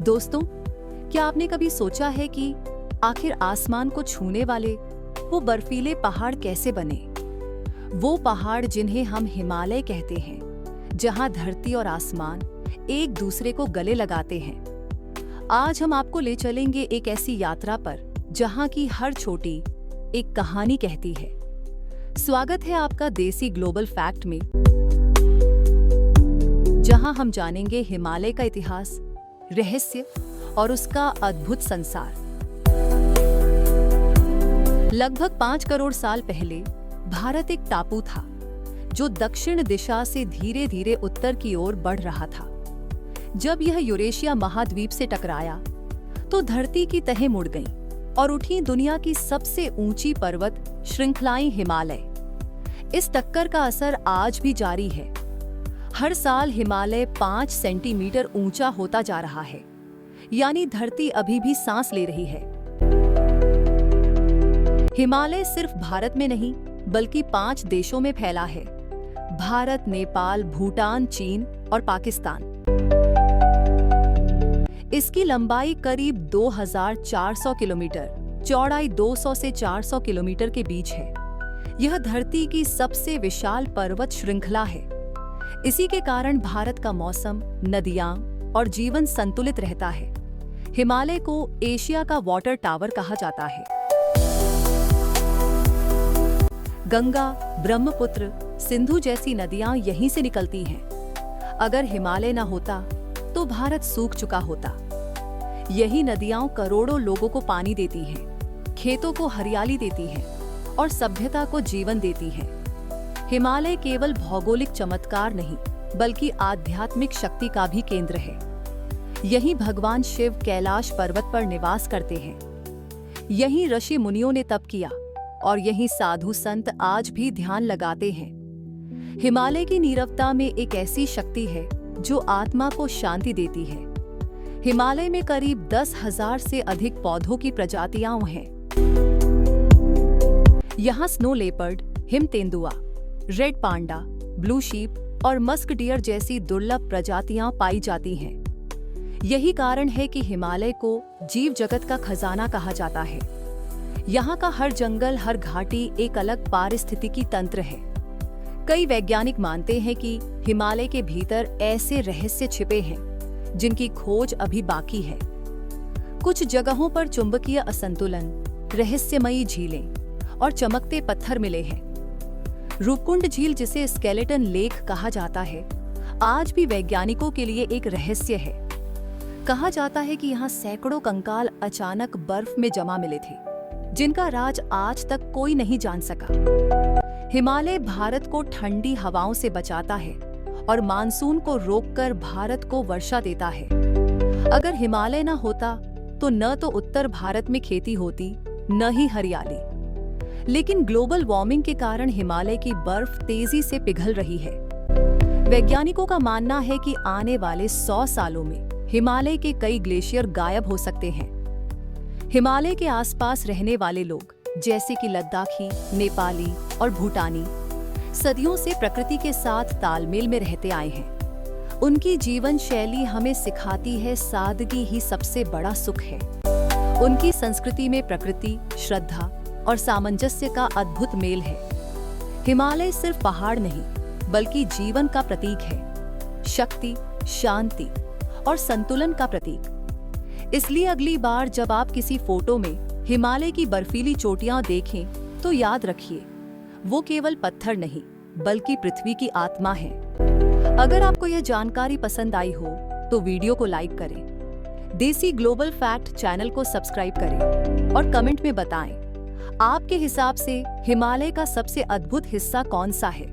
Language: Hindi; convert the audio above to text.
दोस्तों, क्या आपने कभी सोचा है कि आखिर आसमान को छूने वाले वो बर्फीले पहाड़ कैसे बने? वो पहाड़ जिन्हें हम हिमालय कहते हैं, जहां धरती और आसमान एक दूसरे को गले लगाते हैं। आज हम आपको ले चलेंगे एक ऐसी यात्रा पर जहां की हर चोटी एक कहानी कहती है। स्वागत है आपका देसी ग्लोबल फैक्ट में, जहां हम जानेंगे हिमालय का इतिहास, रहस्य और उसका अद्भुत संसार। लगभग 5 करोड़ साल पहले भारत एक टापू था जो दक्षिण दिशा से धीरे धीरे उत्तर की ओर बढ़ रहा था। जब यह यूरेशिया महाद्वीप से टकराया तो धरती की तहें मुड़ गईं और उठी दुनिया की सबसे ऊंची पर्वत श्रृंखलाएं हिमालय। इस टक्कर का असर आज भी जारी है। हर साल हिमालय 5 सेंटीमीटर ऊंचा होता जा रहा है, यानी धरती अभी भी सांस ले रही है। हिमालय सिर्फ भारत में नहीं बल्कि 5 देशों में फैला है: भारत, नेपाल, भूटान, चीन और पाकिस्तान। इसकी लंबाई करीब 2400 किलोमीटर, चौड़ाई 200 से 400 किलोमीटर के बीच है। यह धरती की सबसे विशाल पर्वत श्रृंखला है। इसी के कारण भारत का मौसम, नदियां और जीवन संतुलित रहता है। हिमालय को एशिया का वाटर टावर कहा जाता है। गंगा, ब्रह्मपुत्र, सिंधु जैसी नदियां यहीं से निकलती हैं। अगर हिमालय न होता तो भारत सूख चुका होता। यही नदियां करोड़ों लोगों को पानी देती हैं, खेतों को हरियाली देती हैं और सभ्यता को जीवन देती हैं। हिमालय केवल भौगोलिक चमत्कार नहीं बल्कि आध्यात्मिक शक्ति का भी केंद्र है। यहीं भगवान शिव कैलाश पर्वत पर निवास करते हैं। यहीं ऋषि मुनियों ने तप किया और यहीं साधु संत आज भी ध्यान लगाते हैं। हिमालय की नीरवता में एक ऐसी शक्ति है जो आत्मा को शांति देती है। हिमालय में करीब 10,000 से अधिक पौधों की प्रजातियां हैं। यहाँ स्नो लेपर्ड, हिम तेंदुआ, रेड पांडा, ब्लू शीप और मस्क डियर जैसी दुर्लभ प्रजातियां पाई जाती हैं। यही कारण है कि हिमालय को जीव जगत का खजाना कहा जाता है। यहाँ का हर जंगल, हर घाटी एक अलग पारिस्थितिकी तंत्र है। कई वैज्ञानिक मानते हैं कि हिमालय के भीतर ऐसे रहस्य छिपे हैं जिनकी खोज अभी बाकी है। कुछ जगहों पर चुंबकीय असंतुलन, रहस्यमयी झीलें और चमकते पत्थर मिले हैं। रूपकुंड झील, जिसे स्केलेटन लेक कहा जाता है, आज भी वैज्ञानिकों के लिए एक रहस्य है। कहा जाता है कि यहाँ सैकड़ों कंकाल अचानक बर्फ में जमा मिले थे, जिनका राज आज तक कोई नहीं जान सका। हिमालय भारत को ठंडी हवाओं से बचाता है और मानसून को रोककर भारत को वर्षा देता है। अगर हिमालय न होता तो न तो उत्तर भारत में खेती होती, न ही हरियाली। लेकिन ग्लोबल वार्मिंग के कारण हिमालय की बर्फ तेजी से पिघल रही है। वैज्ञानिकों का मानना है कि आने वाले 100 सालों में हिमालय के कई ग्लेशियर गायब हो सकते हैं। हिमालय के आसपास रहने वाले लोग, जैसे कि लद्दाखी, नेपाली और भूटानी, सदियों से प्रकृति के साथ तालमेल में रहते आए हैं। उनकी जीवन शैली हमें सिखाती है सादगी ही सबसे बड़ा सुख है। उनकी संस्कृति में प्रकृति, श्रद्धा और सामंजस्य का अद्भुत मेल है। हिमालय सिर्फ पहाड़ नहीं बल्कि जीवन का प्रतीक है, शक्ति, शांति और संतुलन का प्रतीक। इसलिए अगली बार जब आप किसी फोटो में हिमालय की बर्फीली चोटियां देखें तो याद रखिए, वो केवल पत्थर नहीं बल्कि पृथ्वी की आत्मा है। अगर आपको यह जानकारी पसंद आई हो तो वीडियो को लाइक करें, देसी ग्लोबल फैक्ट चैनल को सब्सक्राइब करें और कमेंट में बताएं आपके हिसाब से हिमालय का सबसे अद्भुत हिस्सा कौन सा है।